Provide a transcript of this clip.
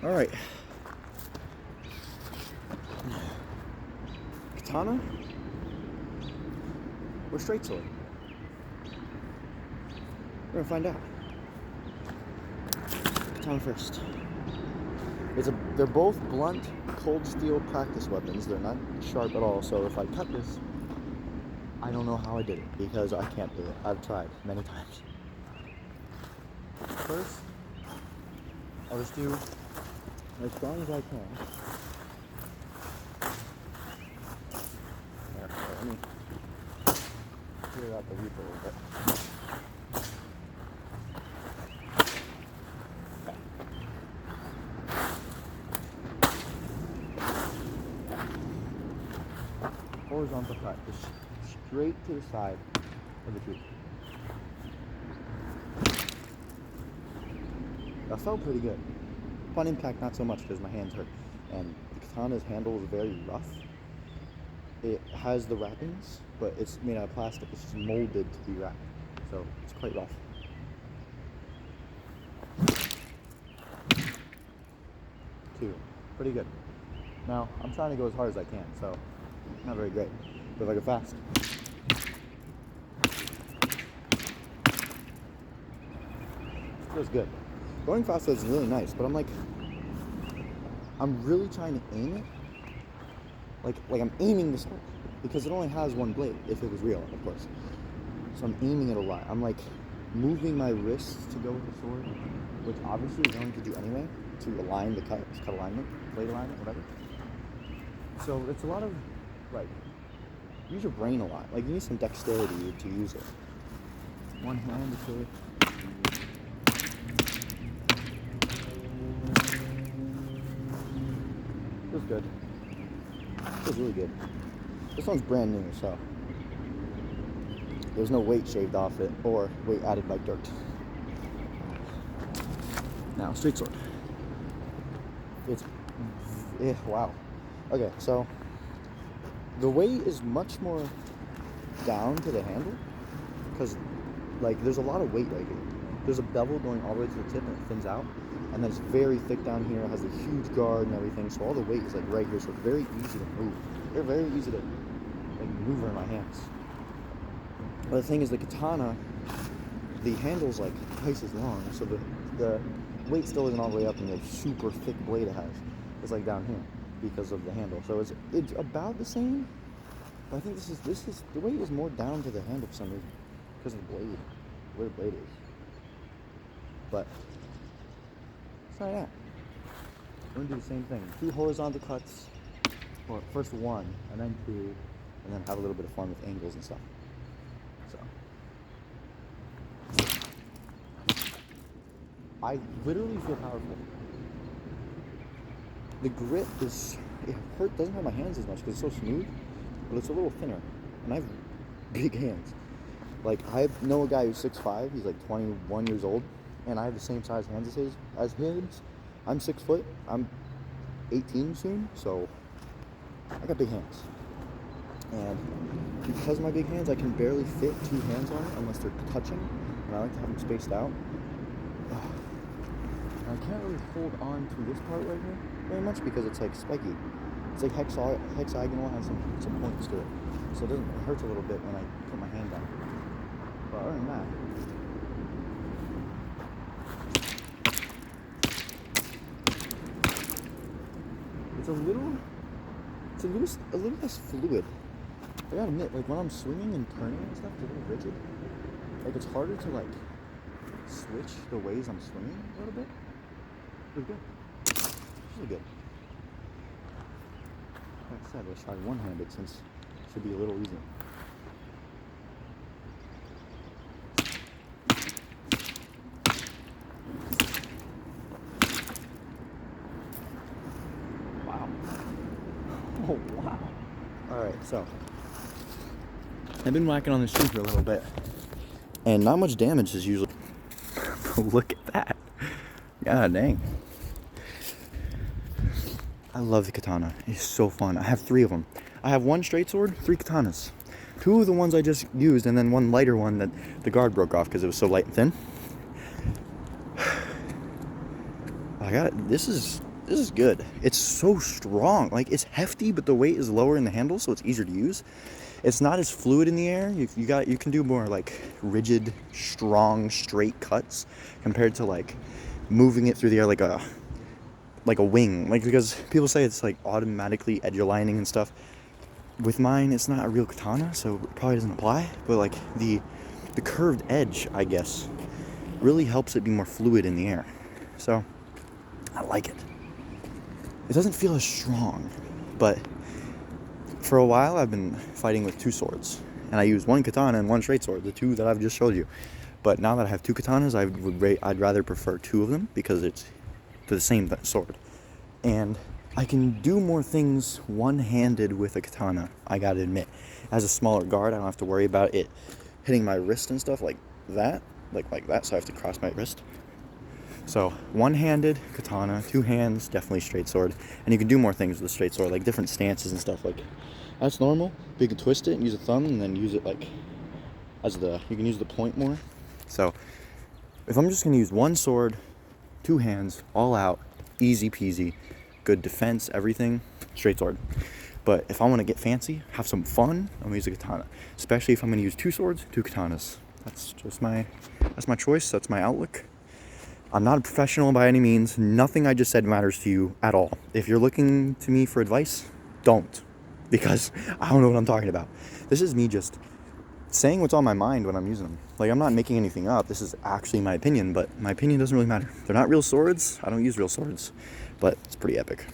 All right. Katana or straight sword? We're gonna find out. Katana first. They're both blunt, cold steel practice weapons. They're not sharp at all. So if I cut this, I don't know how I did it because I can't do it. I've tried many times. First, I'll just do as strong as I can. There, let me clear out the reef a little bit. Horizontal cut, just straight to the side of the tree. That felt pretty good. Upon impact, not so much because my hands hurt. And the katana's handle is very rough. It has the wrappings, but it's made out of plastic. It's just molded to be wrapped, so it's quite rough. Two, pretty good. Now I'm trying to go as hard as I can, so not very great. But if I go fast. Feels good. Going fast is really nice, but I'm really trying to aim it. Like I'm aiming the sword because it only has one blade, if it was real, of course. So I'm aiming it a lot. I'm like moving my wrists to go with the sword, which obviously is going to do anyway to align the cut alignment, blade alignment, whatever. So it's a lot of like use your brain a lot. Like you need some dexterity to use it. One hand, okay. Feels good. Feels really good. This one's brand new, so there's no weight shaved off it or weight added by dirt. Now, straight sword. Wow. Okay, so the weight is much more down to the handle because like there's a lot of weight right here. There's a bevel going all the way to the tip and it thins out, and then it's very thick down here. It has a huge guard and everything, so all the weight is like right here, so it's very easy to move. They're very easy to like maneuver in my hands. But the thing is, the katana, the handle's like twice as long, so the weight still isn't all the way up, and the super thick blade it has is like down here because of the handle. So it's about the same. But I think this is the weight is more down to the handle for some reason because of the blade, where the blade is. But let's try that. We're gonna do the same thing. 2 horizontal cuts. Well, first 1, and then 2, and then have a little bit of fun with angles and stuff. So I literally feel powerful. The grip doesn't hurt my hands as much because it's so smooth, but it's a little thinner, and I have big hands. Like I know a guy who's 6'5", he's like 21 years old, and I have the same size hands as his. I'm 6 foot. I'm 18 soon, so I got big hands. And because of my big hands, I can barely fit 2 hands on it unless they're touching, and I like to have them spaced out. And I can't really hold on to this part right here very much because it's like spiky. It's like hexagonal, has some points to it, so it hurts a little bit when I put my hand down. But other than that, it's a little less fluid. I gotta admit, like when I'm swinging and turning and stuff, it's a little rigid. Like it's harder to like switch the ways I'm swinging a little bit. Pretty good. It's really good. Like I said, let's try one-handed since it should be a little easier. Wow. Oh, wow. Alright, so I've been whacking on this tree for a little bit, and not much damage is usually. Look at that. God dang. I love the katana. It's so fun. I have 3 of them. I have 1 straight sword, 3 katanas. 2 of the ones I just used, and then 1 lighter one that the guard broke off because it was so light and thin. I got it. This is this is good. It's so strong. Like, it's hefty, but the weight is lower in the handle, so it's easier to use. It's not as fluid in the air. You can do more like rigid, strong, straight cuts compared to like moving it through the air like a wing. Like, because people say it's like automatically edge aligning and stuff. With mine, it's not a real katana, so it probably doesn't apply. But like the curved edge, I guess, really helps it be more fluid in the air. So I like it. It doesn't feel as strong, but for a while I've been fighting with two swords, and I use one katana and one straight sword, the two that I've just showed you. But now that I have two katanas, I'd rather prefer two of them because it's the same sword, and I can do more things one-handed with a katana. I gotta admit, as a smaller guard, I don't have to worry about it hitting my wrist and stuff like that, like that. So I have to cross my wrist. So one-handed katana, two hands, definitely straight sword. And you can do more things with the straight sword, like different stances and stuff. Like, that's normal. But you can twist it and use a thumb and then use it like you can use the point more. So if I'm just gonna use one sword, two hands, all out, easy peasy, good defense, everything, straight sword. But if I want to get fancy, have some fun, I'm gonna use a katana. Especially if I'm gonna use two swords, two katanas. That's my choice. That's my outlook. I'm not a professional by any means. Nothing I just said matters to you at all. If you're looking to me for advice, don't. Because I don't know what I'm talking about. This is me just saying what's on my mind when I'm using them. Like, I'm not making anything up. This is actually my opinion, but my opinion doesn't really matter. They're not real swords. I don't use real swords. But it's pretty epic.